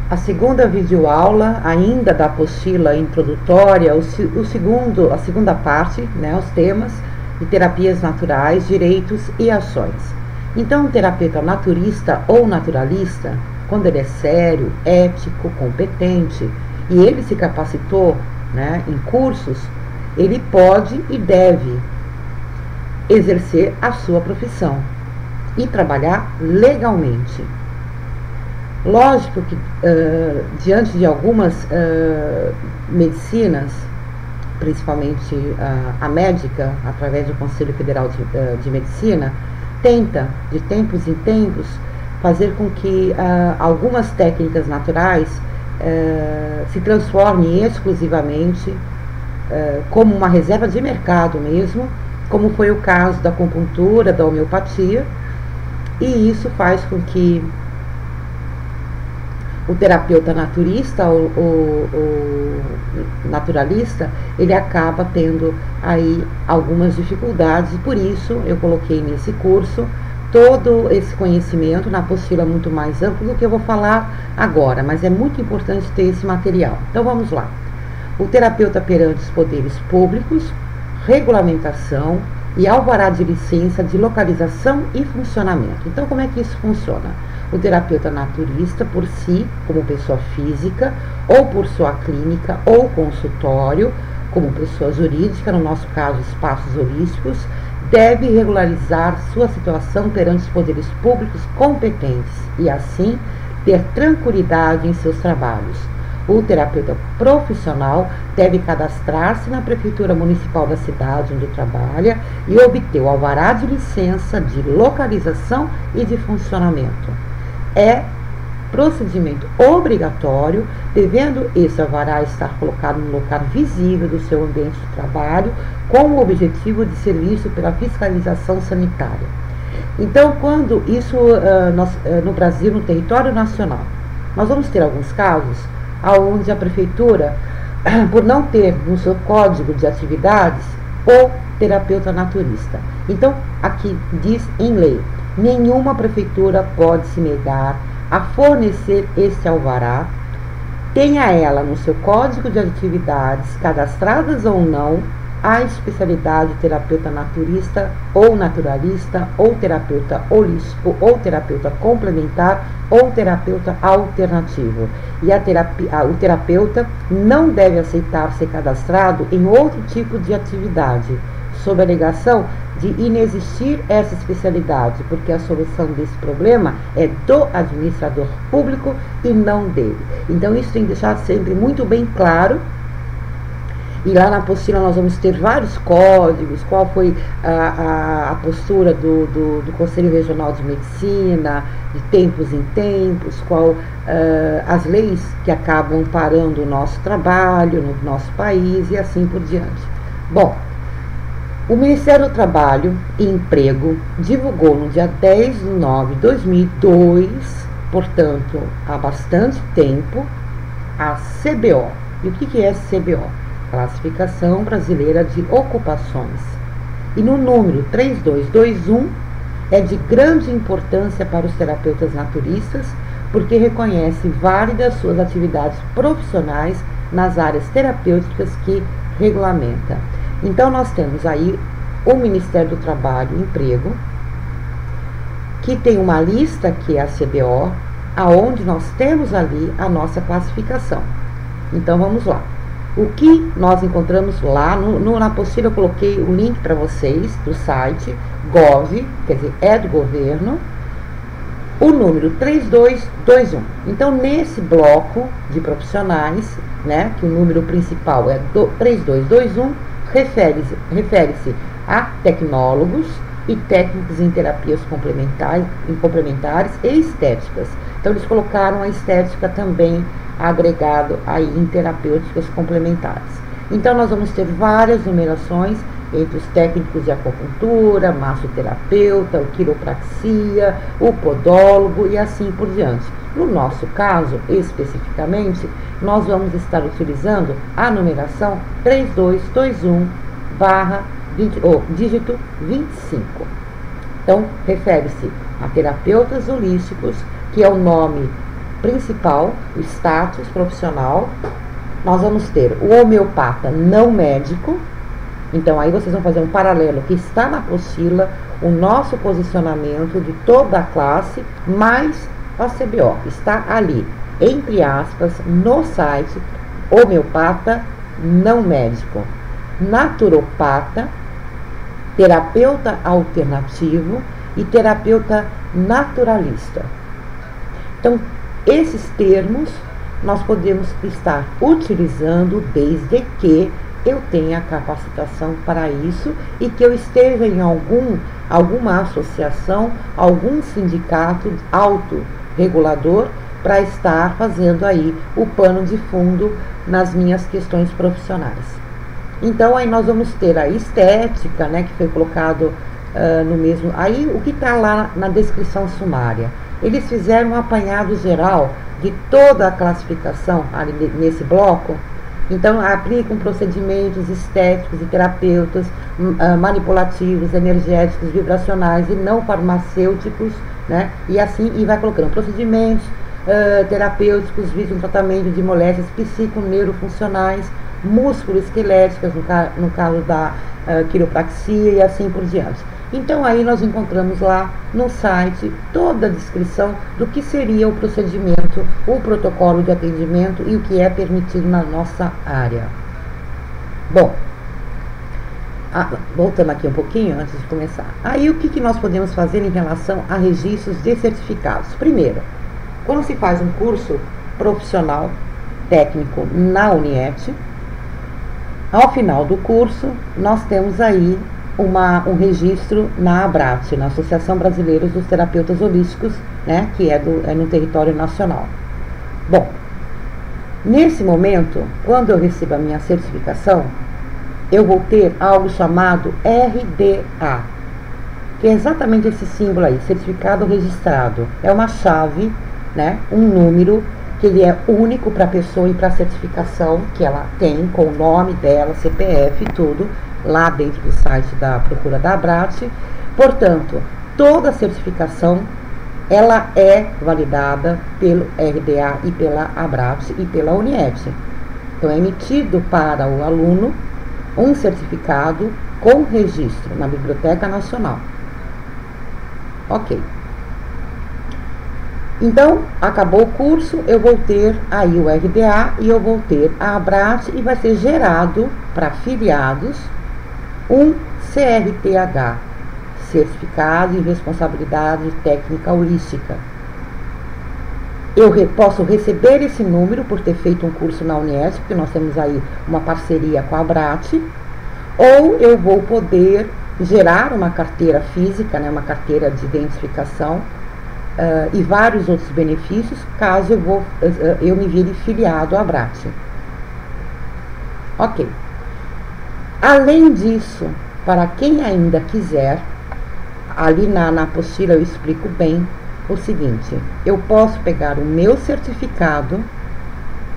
A segunda videoaula, ainda da apostila introdutória, a segunda parte, né, os temas de terapias naturais, direitos e ações. Então, um terapeuta naturista ou naturalista, quando ele é sério, ético, competente, e ele se capacitou, né, em cursos, ele pode e deve exercer a sua profissão e trabalhar legalmente. Lógico que, diante de algumas medicinas, principalmente a médica, através do Conselho Federal de Medicina, tenta, de tempos em tempos, fazer com que algumas técnicas naturais se transformem exclusivamente como uma reserva de mercado mesmo, como foi o caso da acupuntura, da homeopatia, e isso faz com que o terapeuta naturista ou naturalista, ele acaba tendo aí algumas dificuldades, e por isso eu coloquei nesse curso todo esse conhecimento na apostila muito mais amplo do que eu vou falar agora, mas é muito importante ter esse material. Então vamos lá. O terapeuta perante os poderes públicos, regulamentação e alvará de licença de localização e funcionamento. Então como é que isso funciona? O terapeuta naturista, por si, como pessoa física, ou por sua clínica ou consultório, como pessoa jurídica, no nosso caso, espaços holísticos, deve regularizar sua situação perante os poderes públicos competentes e, assim, ter tranquilidade em seus trabalhos. O terapeuta profissional deve cadastrar-se na Prefeitura Municipal da cidade onde trabalha e obter o alvará de licença de localização e de funcionamento. É procedimento obrigatório, devendo esse alvará estar colocado no local visível do seu ambiente de trabalho, com o objetivo de serviço pela fiscalização sanitária. Então, quando isso no Brasil, no território nacional, nós vamos ter alguns casos onde a prefeitura, por não ter no seu código de atividades o terapeuta naturista. Então, aqui diz em lei: nenhuma prefeitura pode se negar a fornecer esse alvará, tenha ela no seu código de atividades, cadastradas ou não, a especialidade terapeuta naturista ou naturalista, ou terapeuta holístico, ou terapeuta complementar, ou terapeuta alternativo. E o terapeuta não deve aceitar ser cadastrado em outro tipo de atividade, sob a alegação de inexistir essa especialidade, porque a solução desse problema é do administrador público e não dele. Então isso tem que deixar sempre muito bem claro. E lá na apostila nós vamos ter vários códigos, qual foi a postura do Conselho Regional de Medicina, de tempos em tempos, qual as leis que acabam parando o nosso trabalho no nosso país e assim por diante. Bom, o Ministério do Trabalho e Emprego divulgou no dia 10 de nove de 2002, portanto, há bastante tempo, a CBO. E o que é CBO? Classificação Brasileira de Ocupações. E no número 3221 é de grande importância para os terapeutas naturistas, porque reconhece válidas suas atividades profissionais nas áreas terapêuticas que regulamenta. Então nós temos aí o Ministério do Trabalho e Emprego, que tem uma lista que é a CBO, aonde nós temos ali a nossa classificação. Então vamos lá. O que nós encontramos lá, na apostila eu coloquei o link para vocês do site gov, quer dizer, é do governo, o número 3221. Então, nesse bloco de profissionais, né, que o número principal é 3221, refere-se a tecnólogos e técnicos em terapias complementares e estéticas. Então, eles colocaram a estética também agregado aí em terapêuticas complementares. Então nós vamos ter várias numerações entre os técnicos de acupuntura, massoterapeuta, o quiropraxia, o podólogo e assim por diante. No nosso caso, especificamente, nós vamos estar utilizando a numeração 3221/dígito 25. Então, refere-se a terapeutas holísticos, que é o nome principal, o status profissional. Nós vamos ter o homeopata não médico. Então aí vocês vão fazer um paralelo que está na apostila, o nosso posicionamento de toda a classe, mais a CBO, que está ali, entre aspas, no site, homeopata não médico, naturopata, terapeuta alternativo e terapeuta naturalista. Então, esses termos nós podemos estar utilizando desde que eu tenha capacitação para isso e que eu esteja em alguma associação, algum sindicato autorregulador para estar fazendo aí o pano de fundo nas minhas questões profissionais. Então aí nós vamos ter a estética, né, que foi colocado no mesmo. Aí o que está lá na descrição sumária? Eles fizeram um apanhado geral de toda a classificação ali nesse bloco. Então aplicam procedimentos estéticos e terapeutas manipulativos, energéticos, vibracionais e não farmacêuticos, né? E assim, e vai colocando procedimentos terapêuticos visam tratamento de moléstias psiconeurofuncionais, músculo-esqueléticas, no caso da quiropraxia e assim por diante. Então aí nós encontramos lá no site toda a descrição do que seria o procedimento, o protocolo de atendimento e o que é permitido na nossa área. Bom, voltando aqui um pouquinho antes de começar. Aí o que nós podemos fazer em relação a registros de certificados? Primeiro, quando se faz um curso profissional técnico na Uniet, ao final do curso nós temos aí um registro na ABRAT, na Associação Brasileira dos Terapeutas Holísticos, né, que é no território nacional. Bom, nesse momento, quando eu recebo a minha certificação, eu vou ter algo chamado RDA, que é exatamente esse símbolo aí, certificado registrado. É uma chave, né, um número que ele é único para a pessoa e para a certificação que ela tem, com o nome dela, CPF e tudo, lá dentro do site da procura da ABRAT. Portanto, toda certificação ela é validada pelo RDA e pela ABRAT e pela Uniet. Então é emitido para o aluno um certificado com registro na Biblioteca Nacional. Ok. Então, acabou o curso, eu vou ter aí o RDA e eu vou ter a ABRAT e vai ser gerado para afiliados um CRTH, Certificado em Responsabilidade Técnica Holística. Eu posso receber esse número por ter feito um curso na Uniesp, porque nós temos aí uma parceria com a ABRAT, ou eu vou poder gerar uma carteira física, né, uma carteira de identificação, e vários outros benefícios, caso eu me vire filiado à ABRAT. Ok. Além disso, para quem ainda quiser, ali na apostila eu explico bem o seguinte: eu posso pegar o meu certificado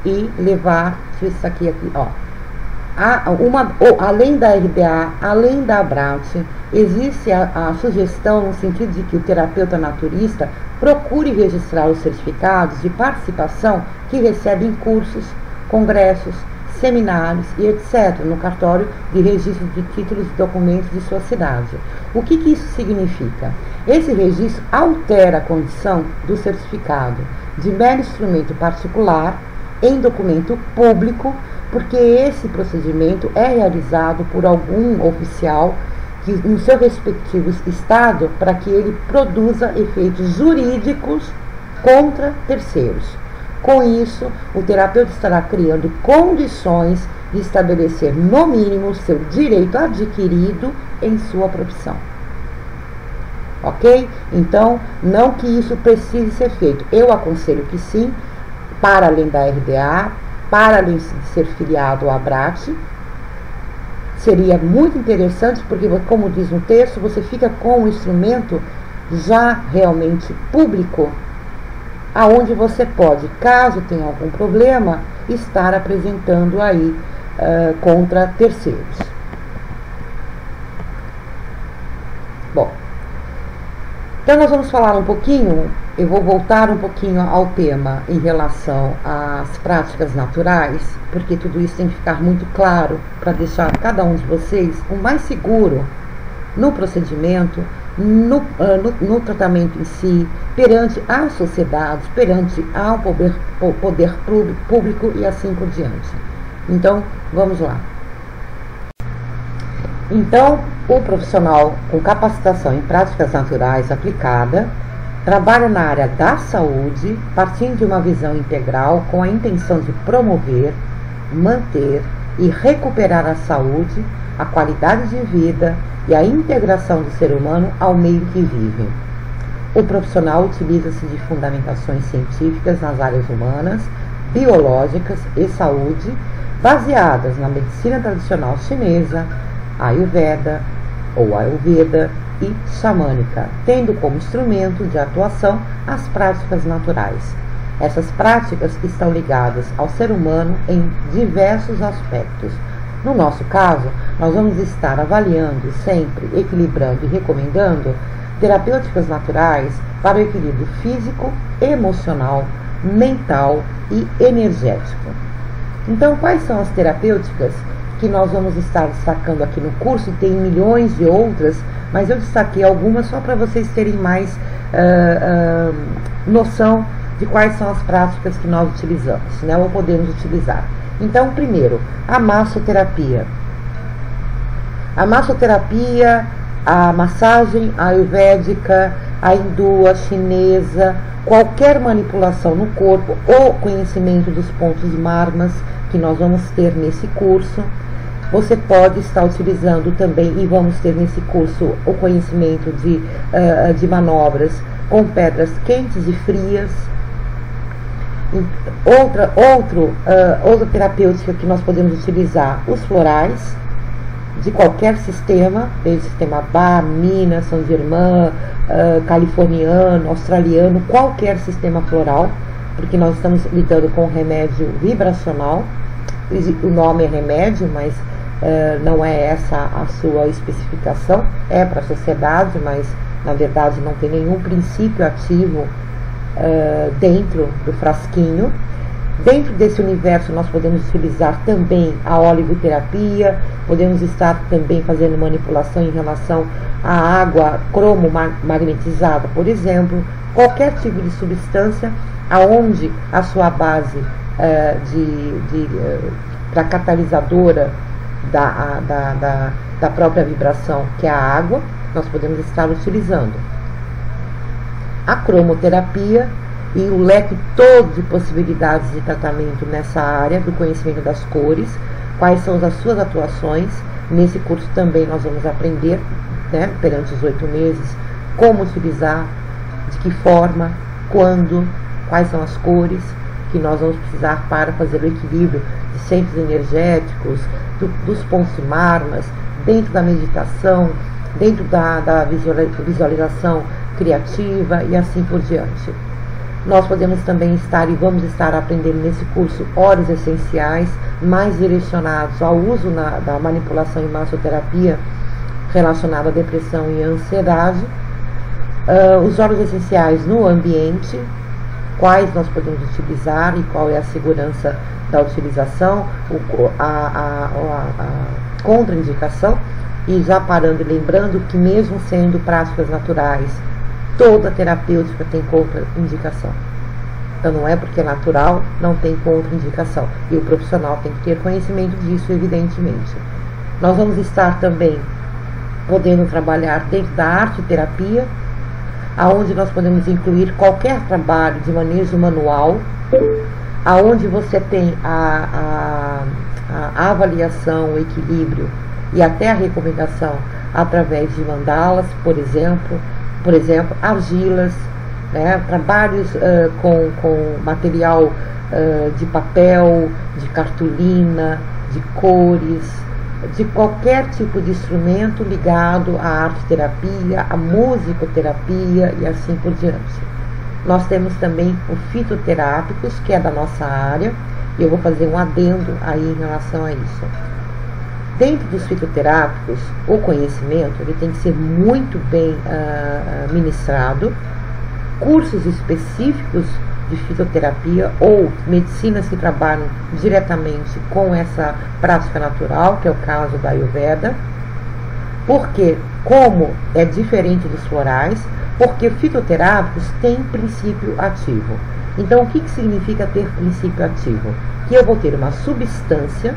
e levar, deixa eu ver isso aqui, ó. Além da RDA, além da ABRAT, existe a sugestão no sentido de que o terapeuta naturista procure registrar os certificados de participação que recebe em cursos, congressos, seminários e etc. no cartório de registro de títulos e documentos de sua cidade. O que isso significa? Esse registro altera a condição do certificado de mero instrumento particular em documento público, porque esse procedimento é realizado por algum oficial que, no seu respectivo estado, para que ele produza efeitos jurídicos contra terceiros. Com isso, o terapeuta estará criando condições de estabelecer, no mínimo, seu direito adquirido em sua profissão. Ok? Então, não que isso precise ser feito. Eu aconselho que sim, para além da RDA, para além de ser filiado à ABRAT, seria muito interessante, porque, como diz no texto, você fica com o instrumento já realmente público, aonde você pode, caso tenha algum problema, estar apresentando aí contra terceiros. Bom, Então nós vamos falar um pouquinho, eu vou voltar um pouquinho ao tema em relação às práticas naturais, porque tudo isso tem que ficar muito claro para deixar cada um de vocês o mais seguro no procedimento, no tratamento em si, perante a sociedade, perante ao poder público e assim por diante. Então, vamos lá. Então, o profissional com capacitação em práticas naturais aplicada trabalha na área da saúde, partindo de uma visão integral com a intenção de promover, manter e recuperar a saúde, a qualidade de vida e a integração do ser humano ao meio que vive. O profissional utiliza-se de fundamentações científicas nas áreas humanas, biológicas e saúde, baseadas na medicina tradicional chinesa, Ayurveda ou Ayurveda e xamânica, tendo como instrumento de atuação as práticas naturais. Essas práticas estão ligadas ao ser humano em diversos aspectos. No nosso caso, nós vamos estar avaliando sempre, equilibrando e recomendando terapêuticas naturais para o equilíbrio físico, emocional, mental e energético. Então, quais são as terapêuticas que nós vamos estar destacando aqui no curso? Tem milhões de outras, mas eu destaquei algumas só para vocês terem mais noção de quais são as práticas que nós utilizamos, né, ou podemos utilizar. Então, primeiro, a massoterapia. A massoterapia, a massagem ayurvédica, a hindu, a chinesa, qualquer manipulação no corpo ou conhecimento dos pontos marmas que nós vamos ter nesse curso. Você pode estar utilizando também, e vamos ter nesse curso, o conhecimento de manobras com pedras quentes e frias. Outra terapêutica que nós podemos utilizar, os florais, de qualquer sistema, desde o sistema Bach, Minas, São Germain, californiano, australiano, qualquer sistema floral, porque nós estamos lidando com remédio vibracional. O nome é remédio, mas não é essa a sua especificação, é para a sociedade, mas na verdade não tem nenhum princípio ativo dentro do frasquinho. Dentro desse universo nós podemos utilizar também a oligoterapia, podemos estar também fazendo manipulação em relação à água cromomagnetizada, por exemplo, qualquer tipo de substância aonde a sua base para catalisadora da própria vibração, que é a água, nós podemos estar utilizando. A cromoterapia e o leque todo de possibilidades de tratamento nessa área do conhecimento das cores, quais são as suas atuações. Nesse curso também nós vamos aprender, né, perante os 8 meses, como utilizar, de que forma, quando, quais são as cores que nós vamos precisar para fazer o equilíbrio de centros energéticos, dos pontos de marmas, dentro da meditação, dentro da visualização criativa e assim por diante. Nós podemos também estar e vamos estar aprendendo nesse curso óleos essenciais, mais direcionados ao uso da manipulação e massoterapia relacionada à depressão e ansiedade. Os óleos essenciais no ambiente, quais nós podemos utilizar e qual é a segurança da utilização, a contraindicação, e já parando e lembrando que mesmo sendo práticas naturais, toda terapêutica tem contraindicação. Então não é porque é natural, não tem contraindicação. E o profissional tem que ter conhecimento disso, evidentemente. Nós vamos estar também podendo trabalhar dentro da arte-terapia, aonde nós podemos incluir qualquer trabalho de manejo manual, aonde você tem a avaliação, o equilíbrio e até a recomendação através de mandalas, por exemplo, argilas, né, trabalhos com material de papel, de cartolina, de cores, de qualquer tipo de instrumento ligado à arte-terapia, à musicoterapia e assim por diante. Nós temos também o fitoterápicos, que é da nossa área, e eu vou fazer um adendo aí em relação a isso. Dentro dos fitoterápicos, o conhecimento ele tem que ser muito bem ministrado. Cursos específicos de fitoterapia ou medicinas que trabalham diretamente com essa prática natural, que é o caso da Ayurveda. Porque, como é diferente dos florais, porque fitoterápicos têm princípio ativo. Então, o que significa ter princípio ativo? Que eu vou ter uma substância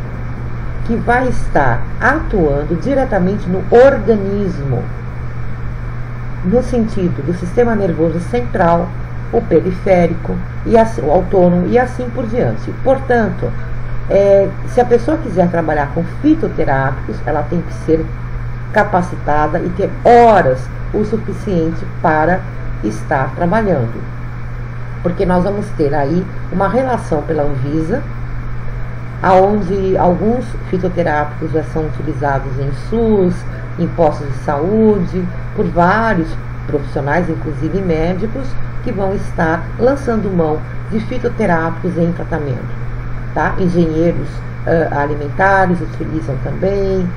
que vai estar atuando diretamente no organismo, no sentido do sistema nervoso central, o periférico, e assim, o autônomo e assim por diante. Portanto, se a pessoa quiser trabalhar com fitoterápicos, ela tem que ser capacitada e ter horas o suficiente para estar trabalhando. Porque nós vamos ter aí uma relação pela Anvisa, onde alguns fitoterápicos já são utilizados em SUS, em postos de saúde, por vários profissionais, inclusive médicos, que vão estar lançando mão de fitoterápicos em tratamento. Tá? Engenheiros alimentares utilizam também,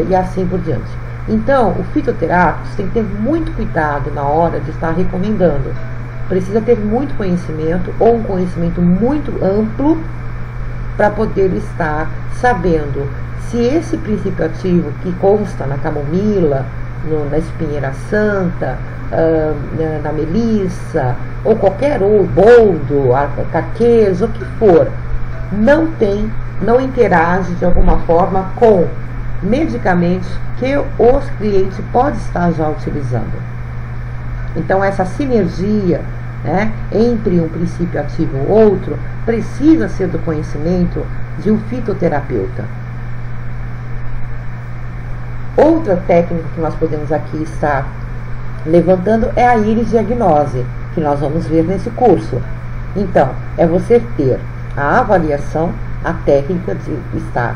e assim por diante. Então, o fitoterápicos tem que ter muito cuidado na hora de estar recomendando. Precisa ter muito conhecimento, ou um conhecimento muito amplo, para poder estar sabendo se esse princípio ativo que consta na camomila, na espinheira santa, na melissa, ou qualquer outro, boldo, carqueja, o que for, não interage de alguma forma com medicamentos que os clientes podem estar já utilizando. Então, essa sinergia, né, entre um princípio ativo e outro precisa ser do conhecimento de um fitoterapeuta. Outra técnica que nós podemos aqui estar levantando é a íris diagnose, que nós vamos ver nesse curso. Então, é você ter a avaliação, a técnica de estar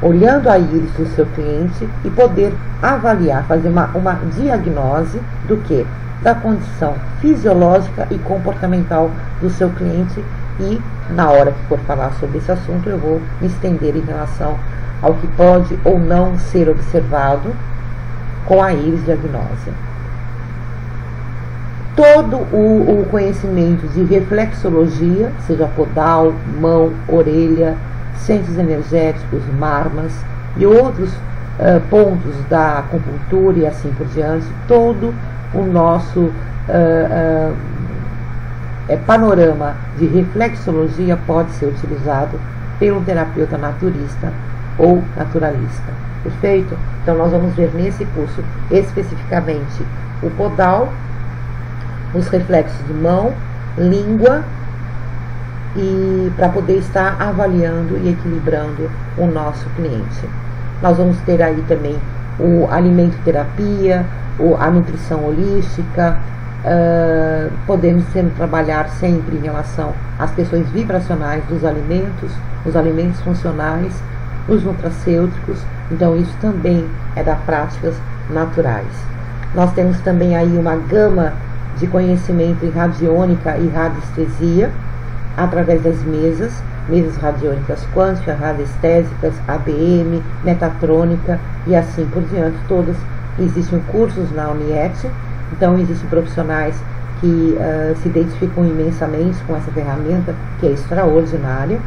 olhando a íris do seu cliente e poder avaliar, fazer uma diagnose do que? Da condição fisiológica e comportamental do seu cliente, e na hora que for falar sobre esse assunto eu vou me estender em relação ao que pode ou não ser observado com a íris diagnose. Todo o conhecimento de reflexologia, seja podal, mão, orelha, centros energéticos, marmas e outros pontos da acupuntura e assim por diante, todo o nosso panorama de reflexologia pode ser utilizado pelo terapeuta naturista ou naturalista. Perfeito? Então nós vamos ver nesse curso especificamente o podal, os reflexos de mão, língua, e para poder estar avaliando e equilibrando o nosso cliente. Nós vamos ter aí também o alimento terapia, a nutrição holística, podemos sempre trabalhar sempre em relação às questões vibracionais dos alimentos, os alimentos funcionais, os nutracêuticos. Então isso também é das práticas naturais. Nós temos também aí uma gama de conhecimento em radiônica e radiestesia, através das mesas radiônicas quânticas, radiestésicas, ABM, metatrônica e assim por diante. Todas existem cursos na UniET, então existem profissionais que se identificam imensamente com essa ferramenta, que é extraordinária,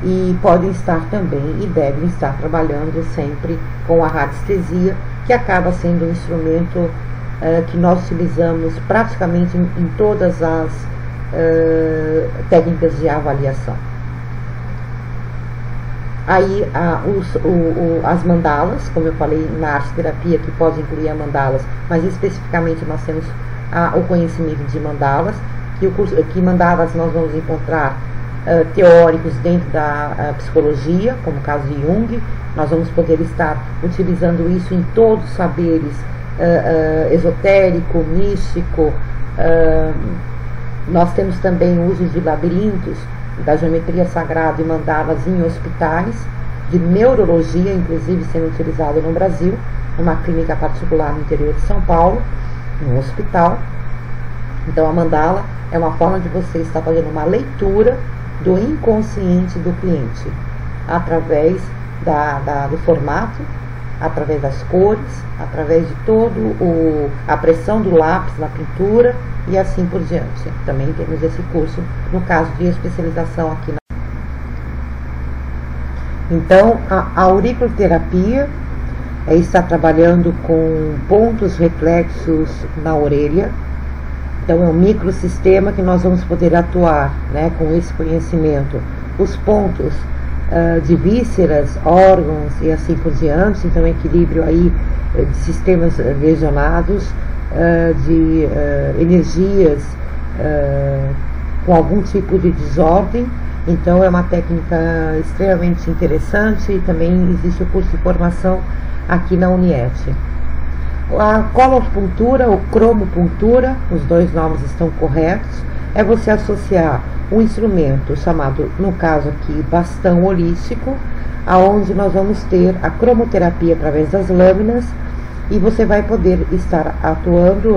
e podem estar também e devem estar trabalhando sempre com a radiestesia, que acaba sendo um instrumento que nós utilizamos praticamente em todas as técnicas de avaliação. Aí as mandalas, como eu falei, na arte terapia, que pode incluir a mandalas, mas especificamente nós temos o conhecimento de mandalas, que mandalas nós vamos encontrar teóricos dentro da psicologia, como o caso de Jung. Nós vamos poder estar utilizando isso em todos os saberes esotérico, místico. Nós temos também o uso de labirintos, da geometria sagrada e mandalas em hospitais, de neurologia, inclusive sendo utilizado no Brasil, numa clínica particular no interior de São Paulo, num hospital. Então a mandala é uma forma de você estar fazendo uma leitura do inconsciente do cliente, através do formato, através das cores, através de a pressão do lápis na pintura e assim por diante. Também temos esse curso no caso de especialização aqui na... Então, a auriculoterapia está trabalhando com pontos reflexos na orelha. Então, é um microsistema que nós vamos poder atuar, né, com esse conhecimento. Os pontos de vísceras, órgãos e assim por diante. Então, equilíbrio aí de sistemas lesionados, de energias com algum tipo de desordem. Então, é uma técnica extremamente interessante e também existe o curso de formação aqui na Uniet. A colorpuntura ou cromopuntura, os dois nomes estão corretos, é você associar um instrumento chamado, no caso aqui, bastão holístico, aonde nós vamos ter a cromoterapia através das lâminas e você vai poder estar atuando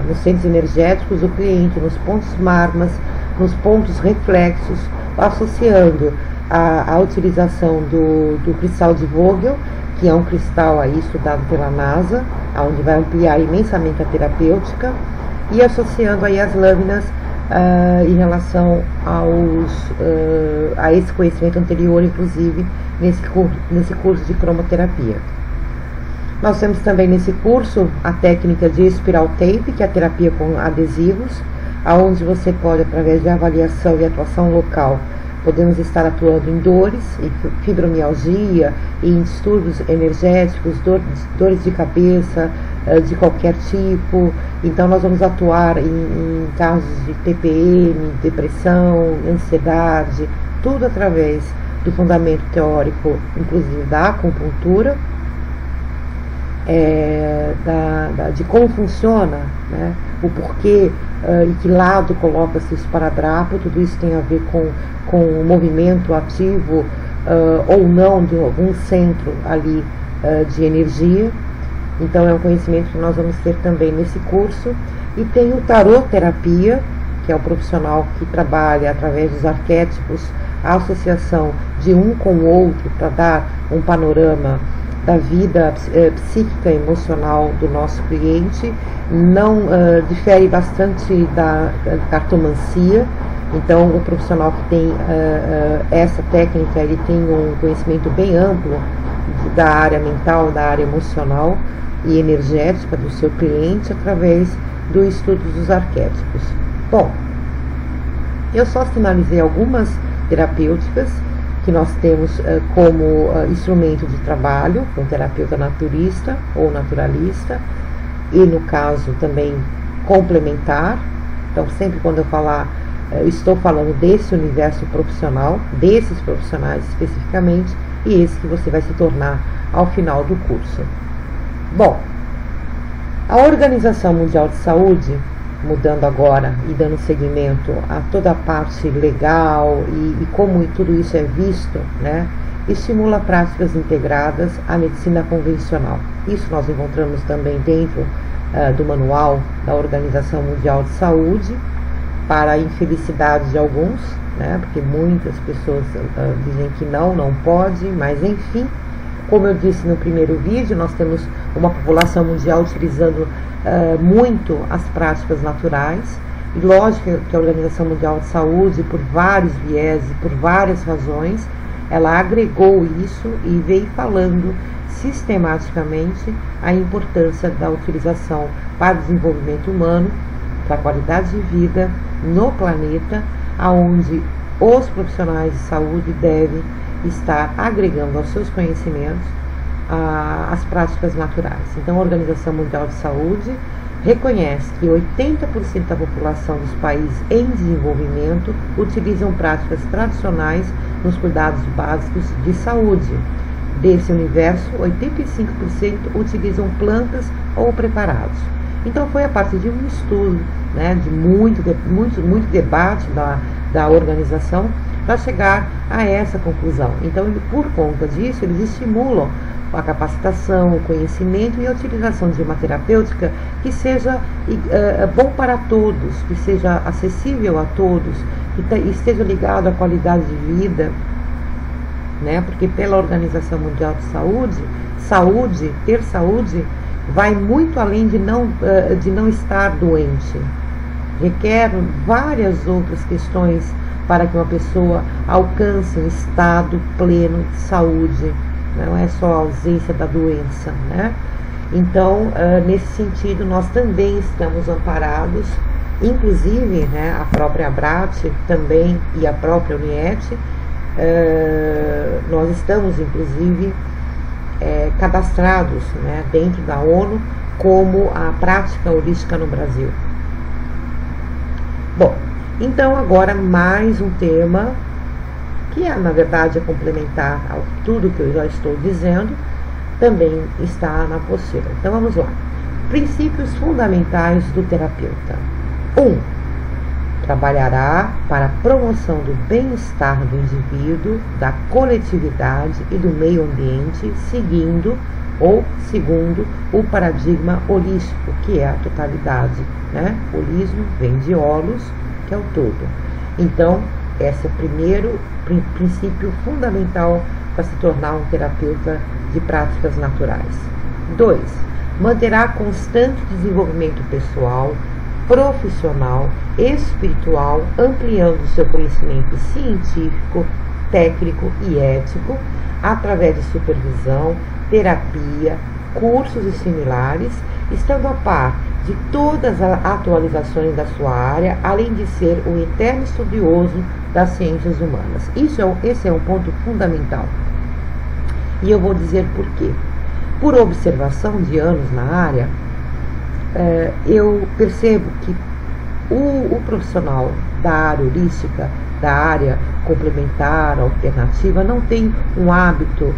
nos centros energéticos do cliente, nos pontos marmas, nos pontos reflexos, associando a utilização do cristal de Vogel, que é um cristal aí estudado pela NASA, onde vai ampliar imensamente a terapêutica, e associando aí as lâminas em relação a esse conhecimento anterior, inclusive nesse curso de cromoterapia. Nós temos também nesse curso a técnica de spiral tape, que é a terapia com adesivos, aonde você pode, através de avaliação e atuação local, podemos estar atuando em dores, em fibromialgia, em distúrbios energéticos, dores de cabeça, de qualquer tipo. Então, nós vamos atuar em casos de TPM, depressão, ansiedade, tudo através do fundamento teórico, inclusive da acupuntura, de como funciona, né, o porquê e que lado coloca-se o esparadrapo. Tudo isso tem a ver com o movimento ativo ou não de algum centro ali de energia. Então, é um conhecimento que nós vamos ter também nesse curso. E tem o taroterapia, que é o profissional que trabalha através dos arquétipos, a associação de um com o outro para dar um panorama da vida psíquica e emocional do nosso cliente. Não difere bastante da cartomancia. Então, o profissional que tem essa técnica, ele tem um conhecimento bem amplo da área mental, da área emocional e energética do seu cliente através do estudo dos arquétipos. Bom, eu só sinalizei algumas terapêuticas que nós temos como instrumento de trabalho, com terapeuta naturista ou naturalista, e no caso também complementar. Então, sempre quando eu falar, estou falando desse universo profissional, desses profissionais especificamente, e esse que você vai se tornar ao final do curso. Bom, a Organização Mundial de Saúde, mudando agora e dando seguimento a toda a parte legal e como tudo isso é visto, né, estimula práticas integradas à medicina convencional. Isso nós encontramos também dentro do manual da Organização Mundial de Saúde, para a infelicidade de alguns, né, porque muitas pessoas dizem que não pode, mas enfim, como eu disse no primeiro vídeo, nós temos uma população mundial utilizando muito as práticas naturais, e lógico que a Organização Mundial de Saúde, por vários vieses, por várias razões, ela agregou isso e veio falando sistematicamente a importância da utilização para o desenvolvimento humano, para a qualidade de vida no planeta, aonde os profissionais de saúde devem estar agregando aos seus conhecimentos as práticas naturais. Então, a Organização Mundial de Saúde reconhece que 80% da população dos países em desenvolvimento utilizam práticas tradicionais nos cuidados básicos de saúde. Desse universo, 85% utilizam plantas ou preparados. Então, foi a partir de um estudo, né, de muito debate da organização para chegar a essa conclusão. Então, por conta disso, eles estimulam a capacitação, o conhecimento e a utilização de uma terapêutica que seja bom para todos, que seja acessível a todos, que esteja ligado à qualidade de vida né? Porque pela Organização Mundial de Saúde, ter saúde vai muito além de não estar doente. Requer várias outras questões para que uma pessoa alcance um estado pleno de saúde. Não é só a ausência da doença, né? Então, nesse sentido, nós também estamos amparados, inclusive, né, a própria ABRAT também e a própria UNIET, nós estamos, inclusive, cadastrados, né, dentro da ONU como a prática holística no Brasil. Bom, então agora mais um tema que na verdade é complementar a tudo que eu já estou dizendo, também está na apostila. Então vamos lá. Princípios fundamentais do terapeuta. 1. Trabalhará para a promoção do bem-estar do indivíduo, da coletividade e do meio ambiente, segundo o paradigma holístico, que é a totalidade, né? Holismo vem de holos, que é o todo. Então, esse é o primeiro princípio fundamental para se tornar um terapeuta de práticas naturais. 2. Manterá constante desenvolvimento pessoal, profissional, espiritual, ampliando seu conhecimento científico, técnico e ético, através de supervisão, terapia, cursos e similares, estando a par de todas as atualizações da sua área, além de ser um eterno estudioso das ciências humanas. Esse é um ponto fundamental. E eu vou dizer por quê. Por observação de anos na área, eu percebo que o profissional da área holística, da área complementar, alternativa, não tem um hábito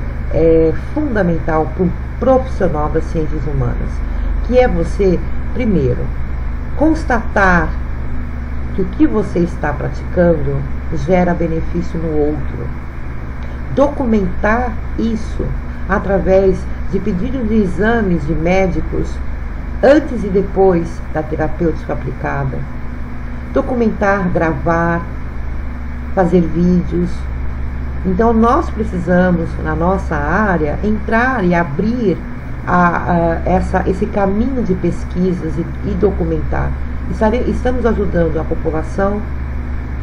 fundamental para um profissional das ciências humanas, que é você, primeiro, constatar que o que você está praticando gera benefício no outro. Documentar isso através de pedidos de exames de médicos antes e depois da terapêutica aplicada. Documentar, gravar, fazer vídeos. Então nós precisamos, na nossa área, entrar e abrir esse caminho de pesquisas e documentar. Estamos ajudando a população,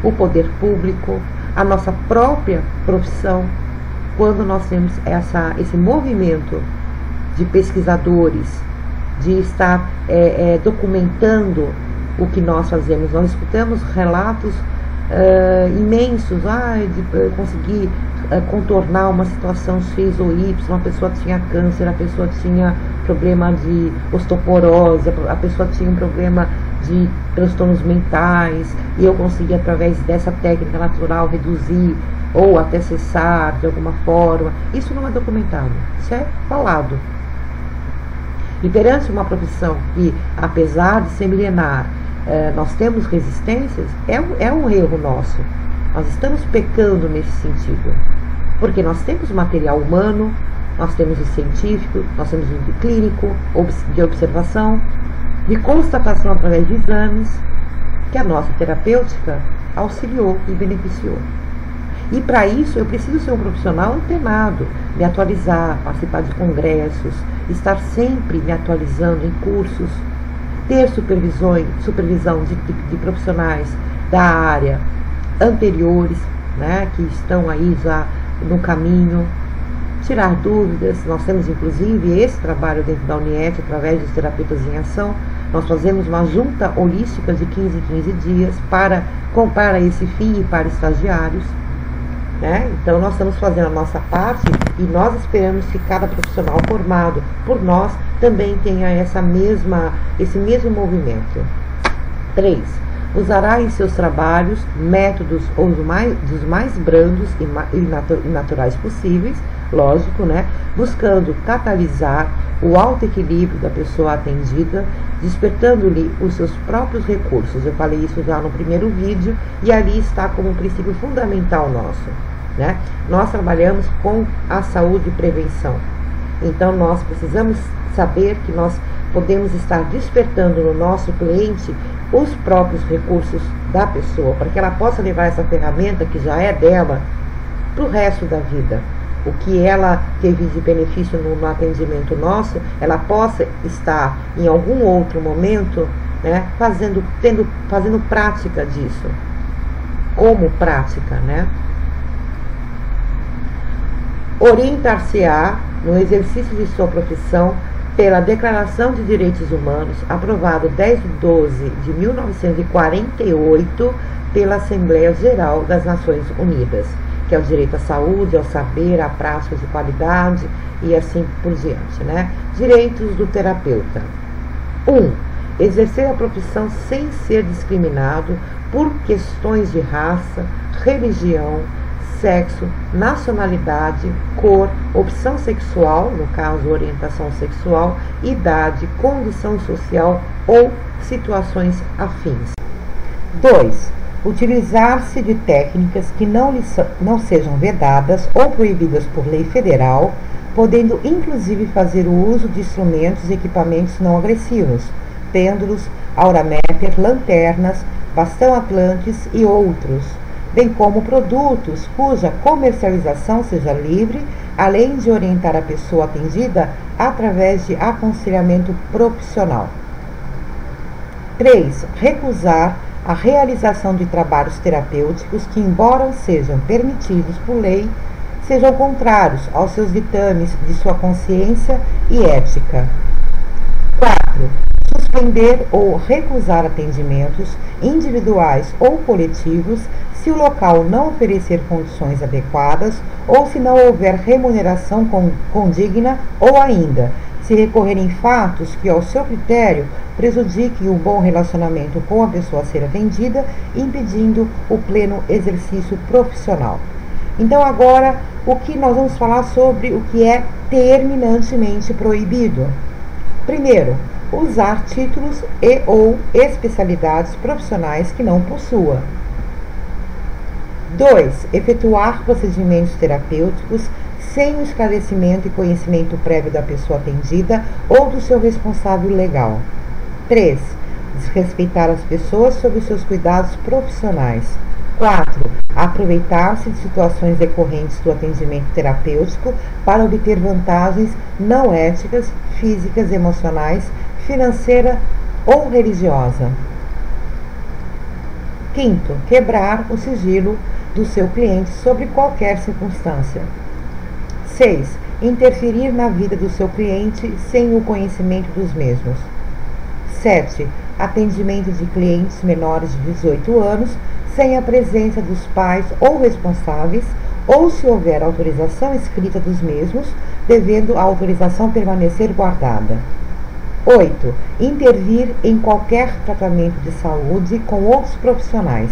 o poder público, a nossa própria profissão, quando nós temos esse movimento de pesquisadores, de estar documentando o que nós fazemos. Nós escutamos relatos imensos, de conseguir contornar uma situação X ou Y, a pessoa tinha câncer, a pessoa tinha problema de osteoporose, a pessoa tinha um problema de transtornos mentais, e eu consegui, através dessa técnica natural, reduzir ou até cessar de alguma forma. Isso não é documentado, isso é falado. E perante uma profissão que, apesar de ser milenar, nós temos resistências, é um erro nosso. Nós estamos pecando nesse sentido, porque nós temos o material humano, nós temos o científico, nós temos o clínico, de observação, de constatação através de exames, que a nossa terapêutica auxiliou e beneficiou. E para isso eu preciso ser um profissional antenado, me atualizar, participar de congressos, estar sempre me atualizando em cursos, ter supervisão de profissionais da área anteriores, né, que estão aí já no caminho, tirar dúvidas. Nós temos inclusive esse trabalho dentro da UNIET, através dos terapeutas em ação. Nós fazemos uma junta holística de 15 em 15 dias para esse fim e para estagiários, né? Então nós estamos fazendo a nossa parte e nós esperamos que cada profissional formado por nós também tenha esse mesmo movimento. 3. Usará em seus trabalhos métodos dos mais brandos e naturais possíveis, lógico, né? Buscando catalisar o alto equilíbrio da pessoa atendida, despertando-lhe os seus próprios recursos. Eu falei isso já no primeiro vídeo e ali está como um princípio fundamental nosso, né? Nós trabalhamos com a saúde e prevenção. Então nós precisamos saber que nós podemos estar despertando no nosso cliente os próprios recursos da pessoa, para que ela possa levar essa ferramenta que já é dela para o resto da vida. o que ela teve de benefício no atendimento nosso, ela possa estar em algum outro momento, né, fazendo prática disso, como prática, né? Orientar-se-á no exercício de sua profissão pela Declaração de Direitos Humanos, aprovado 10 de 12 de 1948 pela Assembleia Geral das Nações Unidas, que é o direito à saúde, ao saber, à prática de qualidade e assim por diante, né? Direitos do terapeuta. 1. Exercer a profissão sem ser discriminado por questões de raça, religião, sexo, nacionalidade, cor, opção sexual, no caso orientação sexual, idade, condição social ou situações afins. 2. Utilizar-se de técnicas que não sejam vedadas ou proibidas por lei federal, podendo inclusive fazer o uso de instrumentos e equipamentos não agressivos, pêndulos, auraméter, lanternas, bastão atlantes e outros, bem como produtos cuja comercialização seja livre, além de orientar a pessoa atendida através de aconselhamento profissional. 3. Recusar a realização de trabalhos terapêuticos que, embora sejam permitidos por lei, sejam contrários aos seus ditames de sua consciência e ética. 4. Suspender ou recusar atendimentos individuais ou coletivos se o local não oferecer condições adequadas ou se não houver remuneração condigna ou ainda, se recorrerem fatos que, ao seu critério, prejudiquem o bom relacionamento com a pessoa a ser atendida, impedindo o pleno exercício profissional. Então, agora, o que nós vamos falar sobre o que é terminantemente proibido. Primeiro, usar títulos e ou especialidades profissionais que não possua. 2. Efetuar procedimentos terapêuticos sem o esclarecimento e conhecimento prévio da pessoa atendida ou do seu responsável legal. 3. Desrespeitar as pessoas sobre os seus cuidados profissionais. 4. Aproveitar-se de situações decorrentes do atendimento terapêutico para obter vantagens não éticas, físicas, emocionais, financeira ou religiosa. 5. Quebrar o sigilo do seu cliente sobre qualquer circunstância. 6. Interferir na vida do seu cliente sem o conhecimento dos mesmos. 7. Atendimento de clientes menores de 18 anos sem a presença dos pais ou responsáveis, ou se houver autorização escrita dos mesmos, devendo a autorização permanecer guardada. 8. Intervir em qualquer tratamento de saúde com outros profissionais.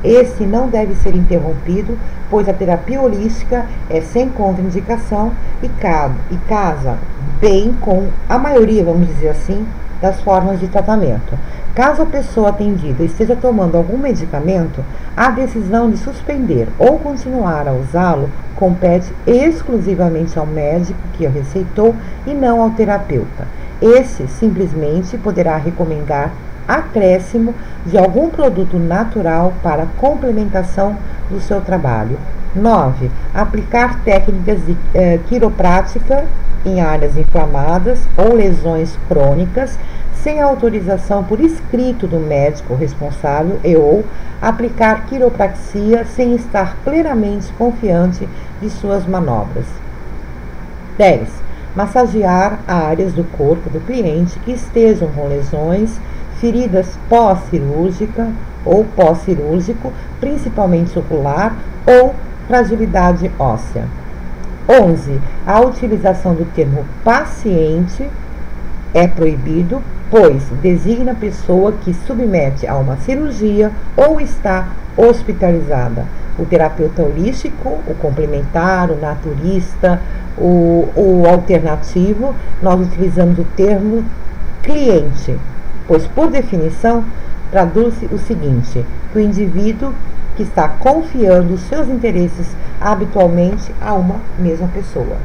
Esse não deve ser interrompido, pois a terapia holística é sem contraindicação e casa bem com a maioria, vamos dizer assim, das formas de tratamento. Caso a pessoa atendida esteja tomando algum medicamento, a decisão de suspender ou continuar a usá-lo compete exclusivamente ao médico que o receitou e não ao terapeuta. Esse simplesmente poderá recomendar acréscimo de algum produto natural para complementação do seu trabalho. 9. Aplicar técnicas de quiroprática em áreas inflamadas ou lesões crônicas sem autorização por escrito do médico responsável e ou aplicar quiropraxia sem estar plenamente confiante de suas manobras. 10. Massagear áreas do corpo do cliente que estejam com lesões, feridas pós-cirúrgica ou pós-cirúrgico, principalmente ocular, ou fragilidade óssea. 11. A utilização do termo paciente é proibido, pois designa a pessoa que submete a uma cirurgia ou está hospitalizada. O terapeuta holístico, o complementar, o naturista, o alternativo, nós utilizamos o termo cliente, pois, por definição, traduz-se o seguinte: que o indivíduo que está confiando os seus interesses habitualmente a uma mesma pessoa.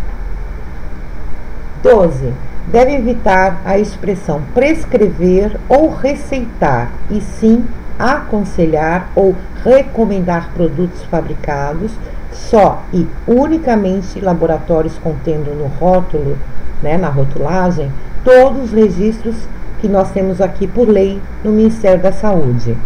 12. Deve evitar a expressão prescrever ou receitar, e sim aconselhar ou recomendar produtos fabricados só e unicamente laboratórios contendo no rótulo, né, na rotulagem, todos os registros que nós temos aqui por lei no Ministério da Saúde,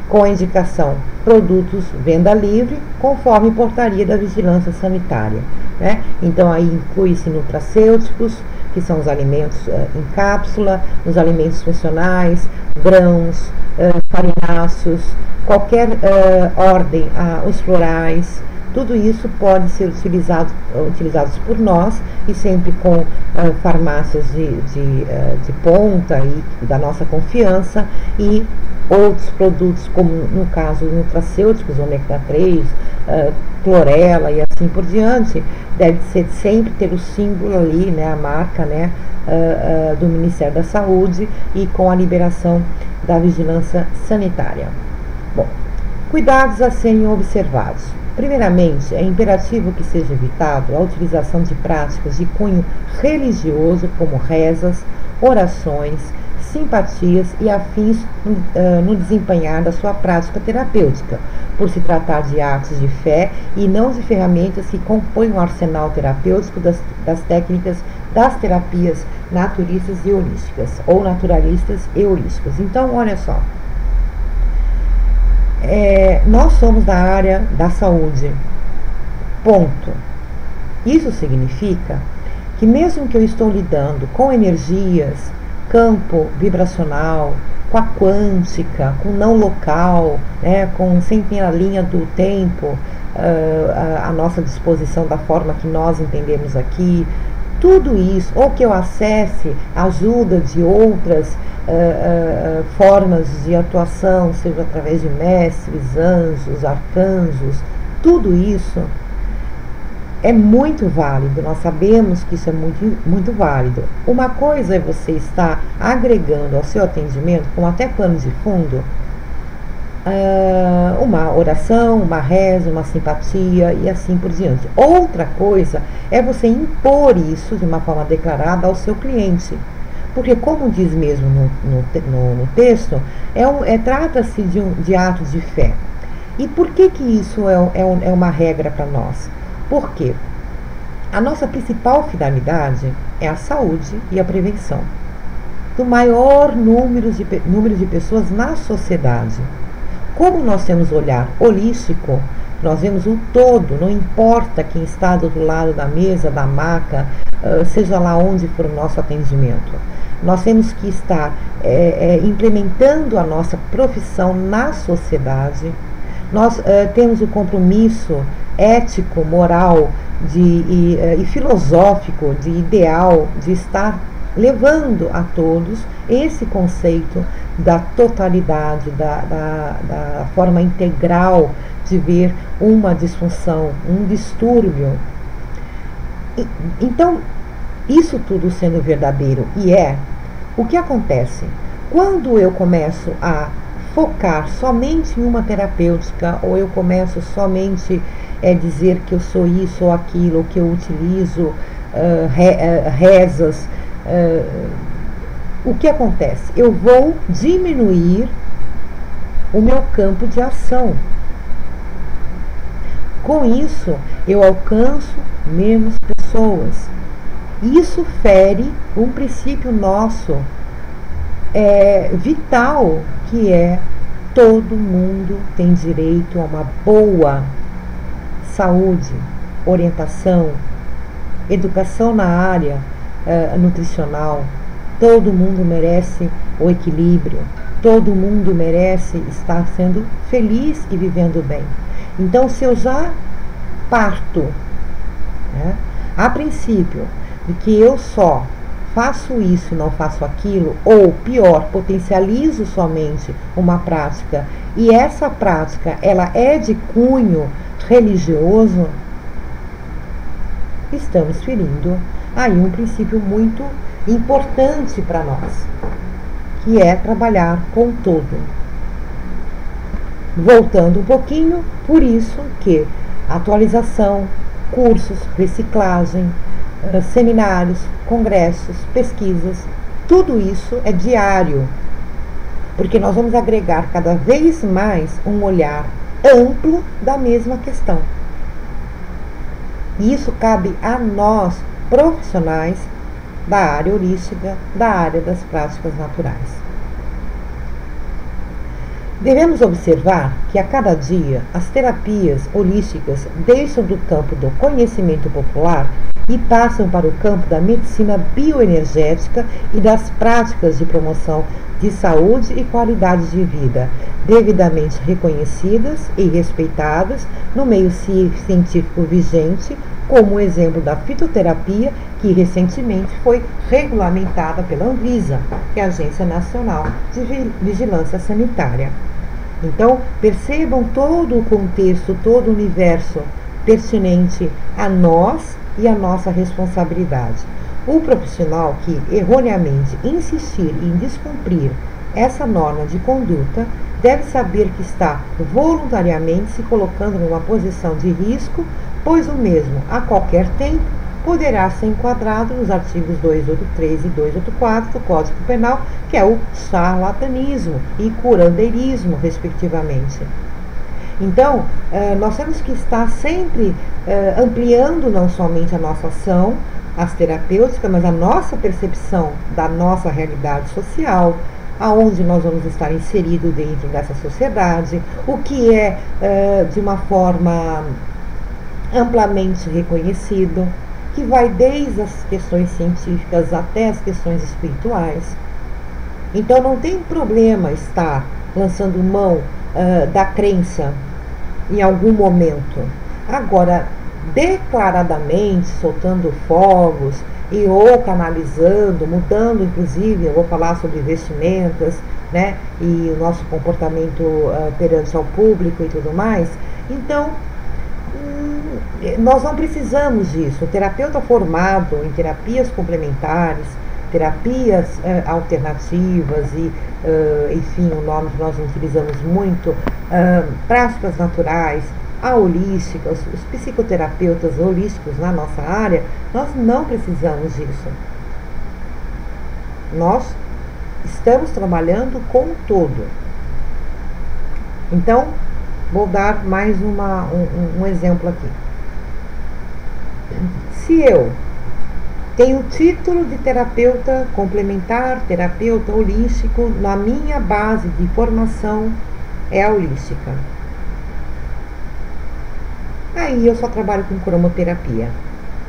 com a indicação produtos venda livre, conforme portaria da Vigilância Sanitária, né? Então aí inclui-se nutracêuticos, que são os alimentos em cápsula, os alimentos funcionais, grãos, farináceos, qualquer ordem, os florais. Tudo isso pode ser utilizados por nós e sempre com farmácias de ponta e da nossa confiança, e outros produtos, como no caso nutracêuticos, ômega 3, clorela e assim por diante, deve ser sempre ter o símbolo ali, né, a marca, né, do Ministério da Saúde e com a liberação da Vigilância Sanitária. Bom, cuidados a serem observados. Primeiramente, é imperativo que seja evitado a utilização de práticas de cunho religioso, como rezas, orações, simpatias e afins no desempenhar da sua prática terapêutica, por se tratar de atos de fé e não de ferramentas que compõem o arsenal terapêutico das técnicas das terapias naturistas e holísticas, ou naturalistas e holísticas. Então, olha só. Nós somos da área da saúde, ponto. Isso significa que mesmo que eu estou lidando com energias, campo vibracional, com a quântica, com não local, né, com sempre a linha do tempo, a nossa disposição da forma que nós entendemos aqui, tudo isso, ou que eu acesse ajuda de outras formas de atuação, seja através de mestres, anjos, arcanjos, tudo isso é muito válido. Nós sabemos que isso é muito válido. Uma coisa é você estar agregando ao seu atendimento, como até plano de fundo, uma oração, uma reza, uma simpatia e assim por diante. Outra coisa é você impor isso de uma forma declarada ao seu cliente. Porque, como diz mesmo no texto, trata-se de atos de fé. E por que isso é uma regra para nós? Porque a nossa principal finalidade é a saúde e a prevenção do maior número de pessoas na sociedade. Como nós temos olhar holístico, nós vemos o todo, não importa quem está do outro lado da mesa, da maca, seja lá onde for o nosso atendimento. Nós temos que estar implementando a nossa profissão na sociedade. Nós temos o compromisso ético, moral e filosófico, de ideal, de estar levando a todos esse conceito da totalidade, da forma integral de ver uma disfunção, um distúrbio. Então, isso tudo sendo verdadeiro o que acontece? Quando eu começo a focar somente em uma terapêutica, ou eu começo somente a dizer que eu sou isso ou aquilo, que eu utilizo rezas, o que acontece? Eu vou diminuir o meu campo de ação. Com isso, eu alcanço menos pessoas. Isso fere um princípio nosso vital, que é todo mundo tem direito a uma boa saúde, orientação, educação na área nutricional. Todo mundo merece o equilíbrio, todo mundo merece estar sendo feliz e vivendo bem. Então, se eu já parto, né, a princípio, de que eu só faço isso e não faço aquilo, ou pior, potencializo somente uma prática, e essa prática ela é de cunho religioso, estamos ferindo aí um princípio muito importante para nós, que é trabalhar com todo. Voltando um pouquinho, por isso que atualização, cursos, reciclagem, seminários, congressos, pesquisas, tudo isso é diário. porque nós vamos agregar cada vez mais um olhar amplo da mesma questão. E isso cabe a nós, profissionais da área holística, da área das práticas naturais. Devemos observar que a cada dia as terapias holísticas deixam do campo do conhecimento popular e passam para o campo da medicina bioenergética e das práticas de promoção de saúde e qualidade de vida, devidamente reconhecidas e respeitadas no meio científico vigente, como o exemplo da fitoterapia, que recentemente foi regulamentada pela Anvisa, que é a Agência Nacional de Vigilância Sanitária. Então, percebam todo o contexto, todo o universo pertinente a nós e a nossa responsabilidade. O profissional que erroneamente insistir em descumprir essa norma de conduta deve saber que está voluntariamente se colocando numa posição de risco, pois o mesmo, a qualquer tempo, poderá ser enquadrado nos artigos 283 e 284 do Código Penal, que é o charlatanismo e curandeirismo, respectivamente. Então, nós temos que estar sempre ampliando não somente a nossa ação, as terapêuticas, mas a nossa percepção da nossa realidade social, aonde nós vamos estar inseridos dentro dessa sociedade, o que é de uma forma amplamente reconhecido, que vai desde as questões científicas até as questões espirituais. Então não tem problema estar lançando mão da crença em algum momento. Agora, declaradamente, soltando fogos e ou canalizando, mudando, inclusive, eu vou falar sobre vestimentas, né, e o nosso comportamento perante ao público e tudo mais. Então, nós não precisamos disso. O terapeuta formado em terapias complementares, terapias alternativas e, enfim, o nome que nós utilizamos muito, práticas naturais, a holística, os psicoterapeutas holísticos na nossa área, nós não precisamos disso. Nós estamos trabalhando com o todo. Então, vou dar mais um exemplo aqui. Se eu tenho o título de terapeuta complementar, terapeuta holístico, na minha base de formação é a holística. Aí eu só trabalho com cromoterapia.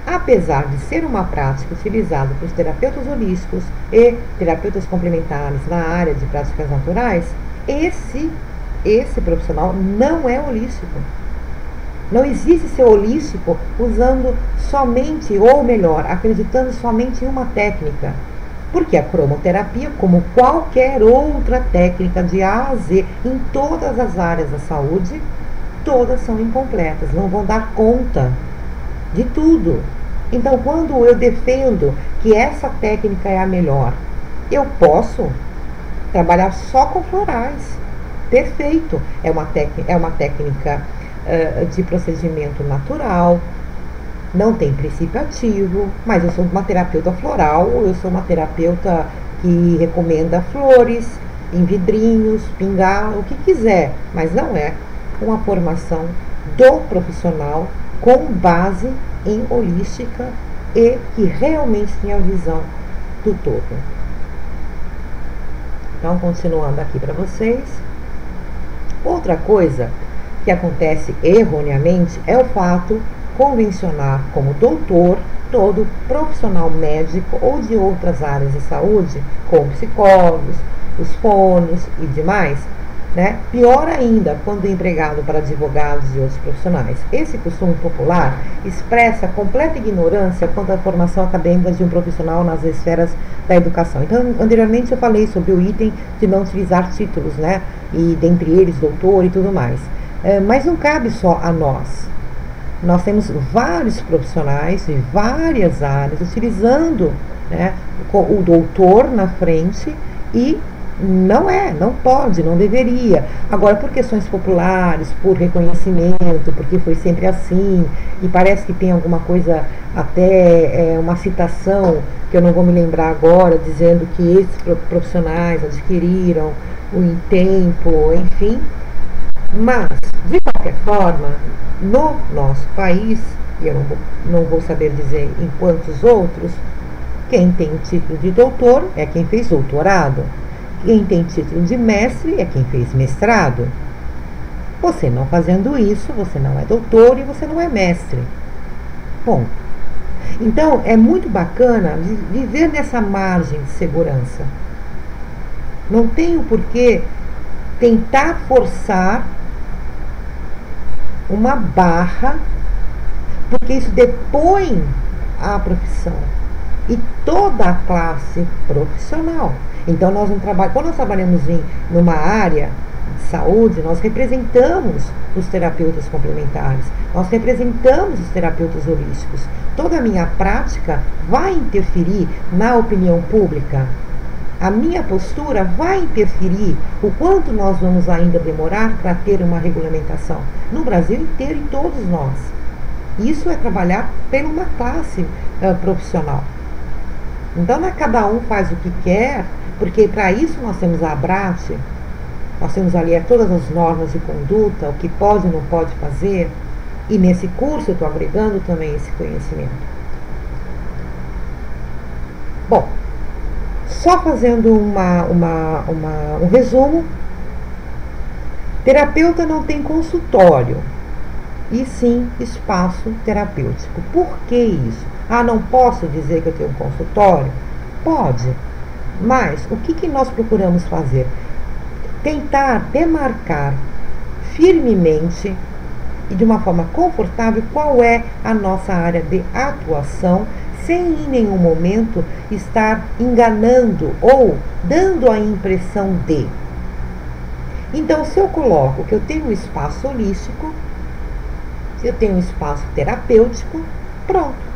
Apesar de ser uma prática utilizada por terapeutas holísticos e terapeutas complementares na área de práticas naturais, esse profissional não é holístico. Não existe ser holístico usando somente, ou melhor, acreditando somente em uma técnica. Porque a cromoterapia, como qualquer outra técnica de A a Z, em todas as áreas da saúde, todas são incompletas, não vão dar conta de tudo. Então, quando eu defendo que essa técnica é a melhor, eu posso trabalhar só com florais. Perfeito. É uma técnica de procedimento natural, não tem princípio ativo, mas eu sou uma terapeuta floral, eu sou uma terapeuta que recomenda flores, em vidrinhos, pingar, o que quiser, mas não é uma formação do profissional com base em holística e que realmente tem a visão do todo. Então, continuando aqui para vocês, outra coisa que acontece erroneamente é o fato convencionar como doutor todo profissional médico ou de outras áreas de saúde, como psicólogos, os fonos e demais, né? Pior ainda, quando empregado para advogados e outros profissionais. Esse costume popular expressa completa ignorância quanto à formação acadêmica de um profissional nas esferas da educação. Então, anteriormente eu falei sobre o item de não utilizar títulos, né? E dentre eles doutor e tudo mais. Mas não cabe só a nós. Nós temos vários profissionais de várias áreas utilizando, né, o doutor na frente e Não pode, não deveria. Agora, por questões populares, por reconhecimento, porque foi sempre assim, e parece que tem alguma coisa, até uma citação, que eu não vou me lembrar agora, dizendo que esses profissionais adquiriram em tempo, enfim. Mas, de qualquer forma, no nosso país, e eu não vou saber dizer em quantos outros, quem tem o título de doutor é quem fez doutorado. Quem tem título de mestre é quem fez mestrado. Você não fazendo isso, você não é doutor e você não é mestre. Bom, então é muito bacana viver nessa margem de segurança. Não tenho por que tentar forçar uma barra, porque isso depõe a profissão e toda a classe profissional. Então, quando nós trabalhamos numa área de saúde, nós representamos os terapeutas complementares, nós representamos os terapeutas holísticos. Toda a minha prática vai interferir na opinião pública. A minha postura vai interferir o quanto nós vamos ainda demorar para ter uma regulamentação no Brasil inteiro e todos nós. Isso é trabalhar por uma classe profissional. Então, não é cada um faz o que quer, porque para isso nós temos a ABRAT, nós temos ali todas as normas de conduta, o que pode e não pode fazer, e nesse curso eu estou agregando também esse conhecimento. Bom, só fazendo um resumo, terapeuta não tem consultório, e sim espaço terapêutico. Por que isso? Não posso dizer que eu tenho um consultório? Pode, mas o que nós procuramos fazer? Tentar demarcar firmemente e de uma forma confortável qual é a nossa área de atuação, sem em nenhum momento estar enganando ou dando a impressão de. Então, se eu coloco que eu tenho um espaço holístico, se eu tenho um espaço terapêutico, pronto.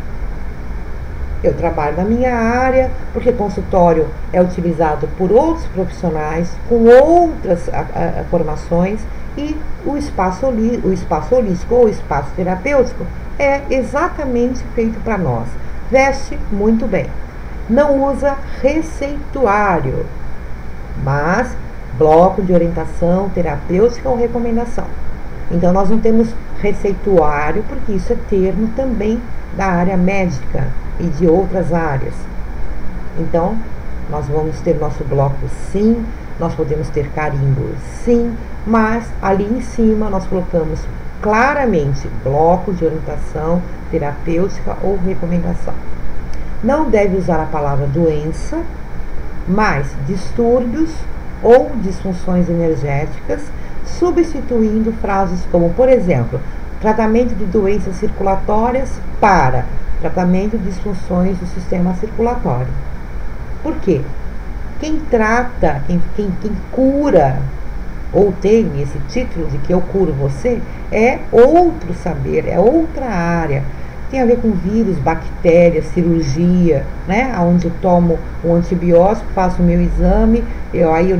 Eu trabalho na minha área, porque consultório é utilizado por outros profissionais com outras formações, e o espaço holístico ou espaço terapêutico é exatamente feito para nós. Veste muito bem. Não usa receituário, mas bloco de orientação terapêutica ou recomendação. Então, nós não temos receituário, porque isso é termo também da área médica e de outras áreas. Então, nós vamos ter nosso bloco, sim, nós podemos ter carimbo, sim, mas ali em cima nós colocamos claramente bloco de orientação terapêutica ou recomendação. Não deve usar a palavra doença, mas distúrbios ou disfunções energéticas, substituindo frases como, por exemplo, tratamento de doenças circulatórias para tratamento de disfunções do sistema circulatório. Por quê? Quem trata, quem cura, ou tem esse título de que eu curo você, é outro saber, é outra área. Tem a ver com vírus, bactérias, cirurgia, né? Onde eu tomo um antibiótico, faço o meu exame, aí eu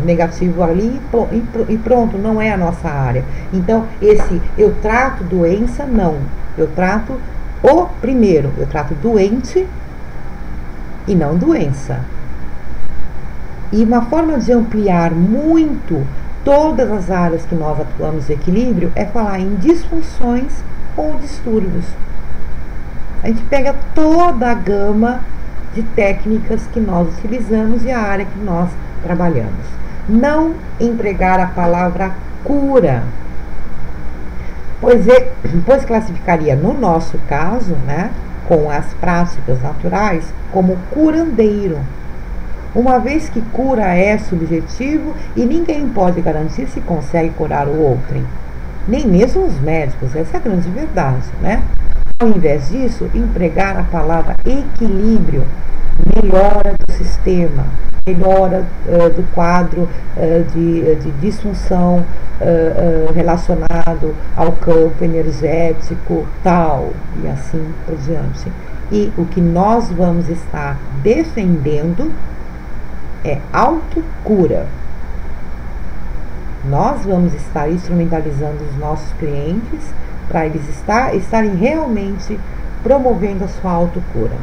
negativo ali e pronto, não é a nossa área. Então, eu trato doença, não. Eu trato eu trato doente e não doença. E uma forma de ampliar muito todas as áreas que nós atuamos de equilíbrio é falar em disfunções ou distúrbios. A gente pega toda a gama de técnicas que nós utilizamos e a área que nós trabalhamos. Não empregar a palavra cura, pois classificaria, no nosso caso, né, com as práticas naturais, como curandeiro. Uma vez que cura é subjetivo e ninguém pode garantir se consegue curar o outro. Nem mesmo os médicos, essa é a grande verdade, né? Ao invés disso, empregar a palavra equilíbrio, melhora do sistema, melhora do quadro de disfunção relacionado ao campo energético, tal, e assim por diante. E o que nós vamos estar defendendo é autocura. Nós vamos estar instrumentalizando os nossos clientes para eles estarem realmente promovendo a sua autocura.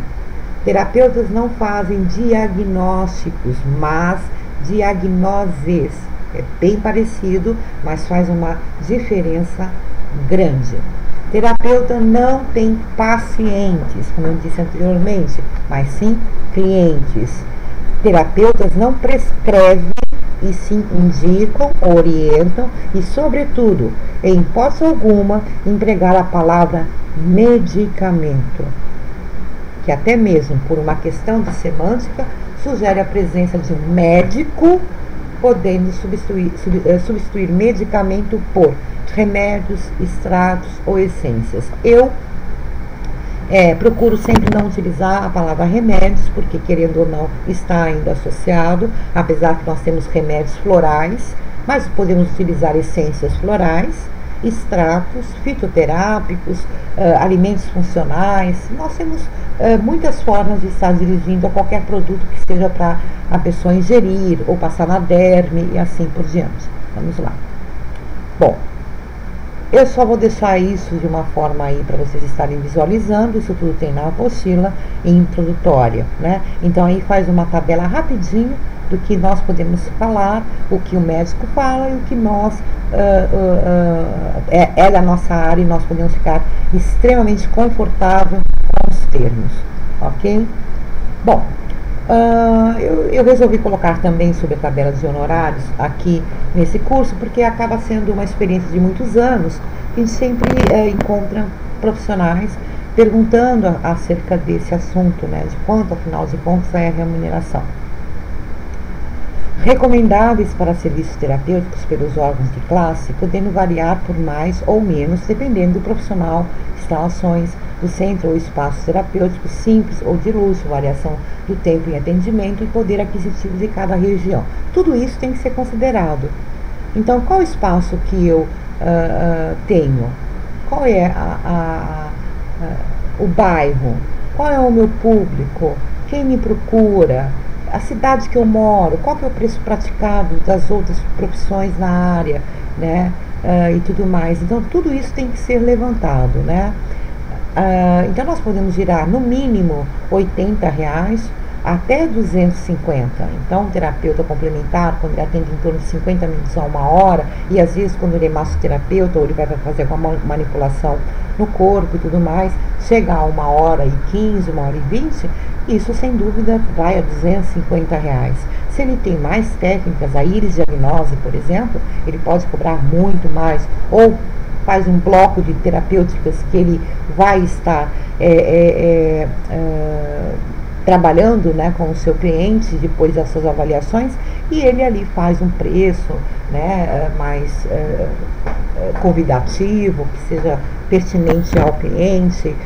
Terapeutas não fazem diagnósticos, mas diagnoses. É bem parecido, mas faz uma diferença grande. Terapeuta não tem pacientes, como eu disse anteriormente, mas sim clientes. Terapeutas não prescrevem, e sim indicam, orientam e, sobretudo, em hipótese alguma, empregar a palavra medicamento, que até mesmo por uma questão de semântica sugere a presença de um médico, podendo substituir medicamento por remédios, extratos ou essências. Eu procuro sempre não utilizar a palavra remédios, porque, querendo ou não, está ainda associado, apesar que nós temos remédios florais, mas podemos utilizar essências florais, extratos, fitoterápicos, alimentos funcionais. Nós temos muitas formas de estar dirigindo a qualquer produto que seja para a pessoa ingerir ou passar na derme e assim por diante. Vamos lá. Bom, eu só vou deixar isso de uma forma aí para vocês estarem visualizando. Isso tudo tem na apostila introdutória, né? Então aí faz uma tabela rapidinho do que nós podemos falar, o que o médico fala e o que nós é da nossa área, e nós podemos ficar extremamente confortável com os termos, ok? Bom, eu resolvi colocar também sobre a tabela de honorários aqui nesse curso, porque acaba sendo uma experiência de muitos anos. A gente sempre encontra profissionais perguntando acerca desse assunto, né, de quanto, afinal de contas, é a remuneração. Recomendáveis para serviços terapêuticos pelos órgãos de classe, podendo variar por mais ou menos, dependendo do profissional, instalações do centro ou espaço terapêutico simples ou de luxo, variação do tempo em atendimento e poder aquisitivo de cada região. Tudo isso tem que ser considerado. Então, qual o espaço que eu tenho? Qual é o bairro? Qual é o meu público? Quem me procura? A cidade que eu moro? Qual que é o preço praticado das outras profissões na área, né? E tudo mais. Então, tudo isso tem que ser levantado, né? Então, nós podemos girar no mínimo R$80 até 250. Então, um terapeuta complementar, quando ele atende em torno de 50 minutos a 1 hora, e às vezes quando ele é massoterapeuta ou ele vai fazer alguma manipulação no corpo e tudo mais, chega a 1h15, 1h20, isso sem dúvida vai a R$250. Se ele tem mais técnicas, a íris diagnose, por exemplo, ele pode cobrar muito mais, ou faz um bloco de terapêuticas que ele vai estar trabalhando, né, com o seu cliente depois das suas avaliações, e ele ali faz um preço, né, mais convidativo, que seja pertinente ao cliente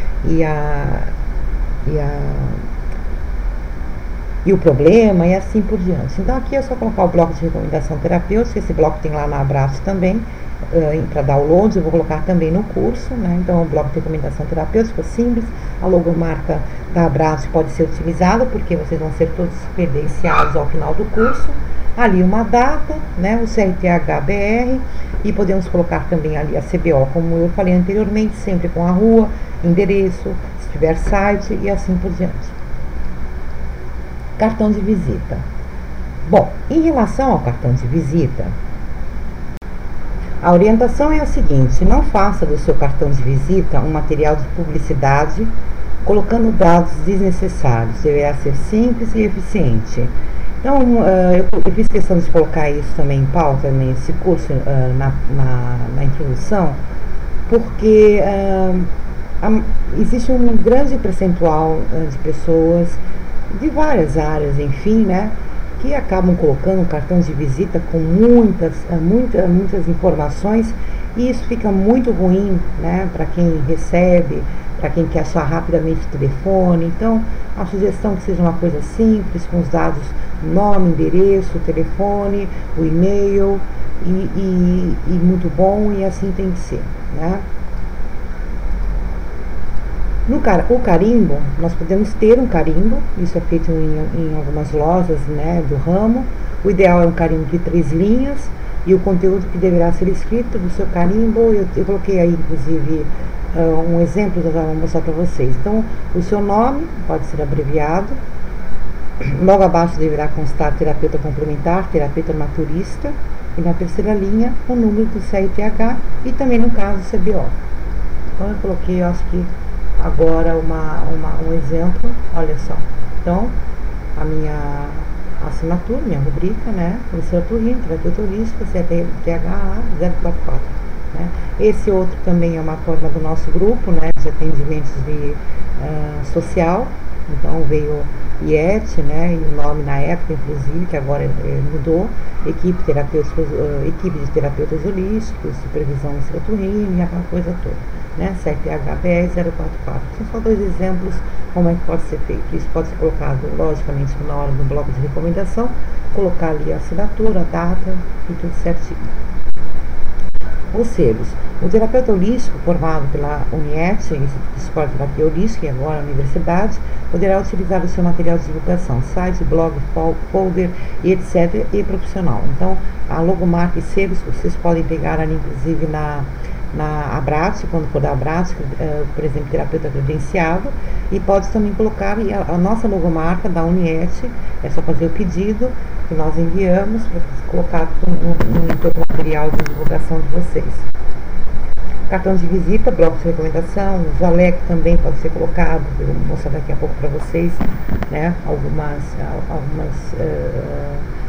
e o problema, e assim por diante. Então aqui é só colocar o bloco de recomendação terapêutica. Esse bloco tem lá na Abraço também, para download. Eu vou colocar também no curso, né? Então o bloco de recomendação terapêutica simples. A logomarca da Abraço pode ser utilizada, porque vocês vão ser todos credenciados ao final do curso. Ali uma data, né, o CRTH-BR, e podemos colocar também ali a CBO, como eu falei anteriormente, sempre com a rua, endereço, se tiver site e assim por diante. Cartão de visita. Bom, em relação ao cartão de visita, a orientação é a seguinte: não faça do seu cartão de visita um material de publicidade colocando dados desnecessários. Deverá ser simples e eficiente. Então, eu fiz questão de colocar isso também em pauta nesse curso, na introdução, porque existe um grande percentual de pessoas de várias áreas, enfim, né, que acabam colocando um cartão de visita com muitas informações, e isso fica muito ruim, né, para quem recebe, para quem quer achar rapidamente o telefone. Então, a sugestão é que seja uma coisa simples, com os dados, nome, endereço, telefone, o e-mail, e muito bom, e assim tem que ser, né? O carimbo, nós podemos ter um carimbo, isso é feito em algumas lojas, né, do ramo. O ideal é um carimbo de 3 linhas e o conteúdo que deverá ser escrito do seu carimbo, eu coloquei aí inclusive um exemplo que eu vou mostrar para vocês. Então, o seu nome pode ser abreviado, logo abaixo deverá constar terapeuta complementar, terapeuta naturista, e na terceira linha o número do CRTH e também no caso CBO. Então eu coloquei, eu acho que agora um exemplo, olha só. Então, a minha assinatura, minha rubrica, né? Professora Turrinho, terapeuta holística, CRTH 044. Né? Esse outro também é uma forma do nosso grupo, né? De atendimentos de social. Então veio IET, né? E o nome na época, inclusive, que agora mudou, equipe de terapeutas holísticos, supervisão Turrinho e aquela coisa toda. Né, CRTH-BR 044. São só 2 exemplos como é que pode ser feito. Isso pode ser colocado, logicamente, na hora do bloco de recomendação, colocar ali a assinatura, a data e tudo certinho. Os selos. O terapeuta holístico formado pela UNIET, Instituto de Escola de Terapia Holística, e agora a Universidade, poderá utilizar o seu material de divulgação, site, blog, folder, e etc. e profissional. Então, a logomarca e selos vocês podem pegar ali, inclusive, na Abrate, quando for da Abrate, por exemplo, terapeuta credenciado, e pode também colocar a nossa logomarca da Uniet, é só fazer o pedido que nós enviamos para colocar no todo o material de divulgação de vocês. Cartão de visita, bloco de recomendação, o jaleco também pode ser colocado, eu vou mostrar daqui a pouco para vocês, né,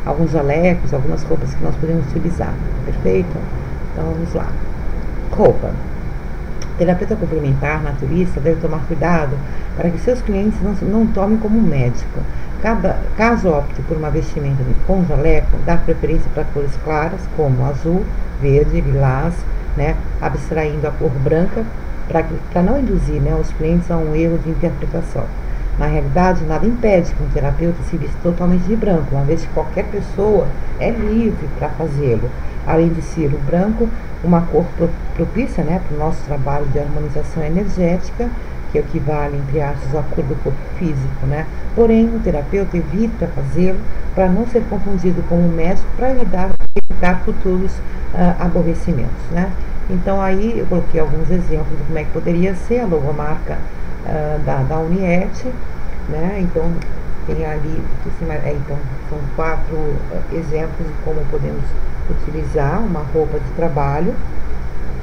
alguns jalecos, algumas roupas que nós podemos utilizar, perfeito? Então vamos lá. Roupa. O terapeuta complementar, naturista, deve tomar cuidado para que seus clientes não tomem como um médico. Caso opte por uma vestimenta com jaleco, dá preferência para cores claras, como azul, verde, lilás, né, abstraindo a cor branca, para não induzir, né, os clientes a um erro de interpretação. Na realidade, nada impede que um terapeuta se vista totalmente de branco, uma vez que qualquer pessoa é livre para fazê-lo. Além de ser o branco, uma cor propícia, né, para o nosso trabalho de harmonização energética, que equivale, entre aspas, à cor do corpo físico, né? Porém, o terapeuta evita fazê-lo para não ser confundido com um médico, para evitar futuros aborrecimentos, né? Então, aí eu coloquei alguns exemplos de como é que poderia ser a logomarca da Uniet, né? Então, tem ali, então, são 4 exemplos de como podemos utilizar uma roupa de trabalho,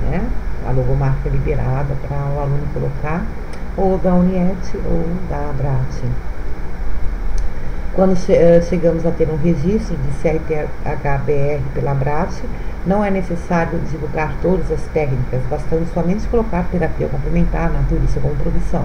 né? A logomarca liberada para o aluno colocar, ou da Uniet ou da Abrate. Quando chegamos a ter um registro de CRTH-BR pela Abrate, não é necessário divulgar todas as técnicas, bastando somente colocar terapia complementar, naturista como profissão.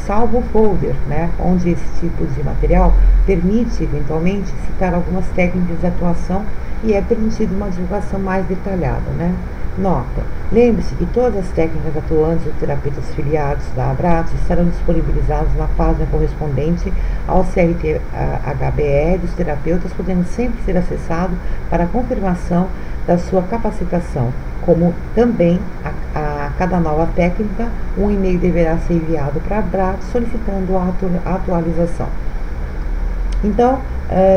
Salvo o folder, né, onde esse tipo de material permite, eventualmente, citar algumas técnicas de atuação e é permitido uma divulgação mais detalhada, né? Nota: lembre-se que todas as técnicas atuantes dos terapeutas filiados da Abrate estarão disponibilizadas na página correspondente ao CRTH-BR dos terapeutas, podendo sempre ser acessado para confirmação da sua capacitação, como também a cada nova técnica, um e-mail deverá ser enviado para a Abrate solicitando a atualização. Então,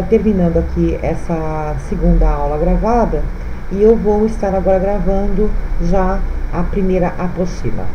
terminando aqui essa segunda aula gravada, e eu vou estar agora gravando já a primeira apostila.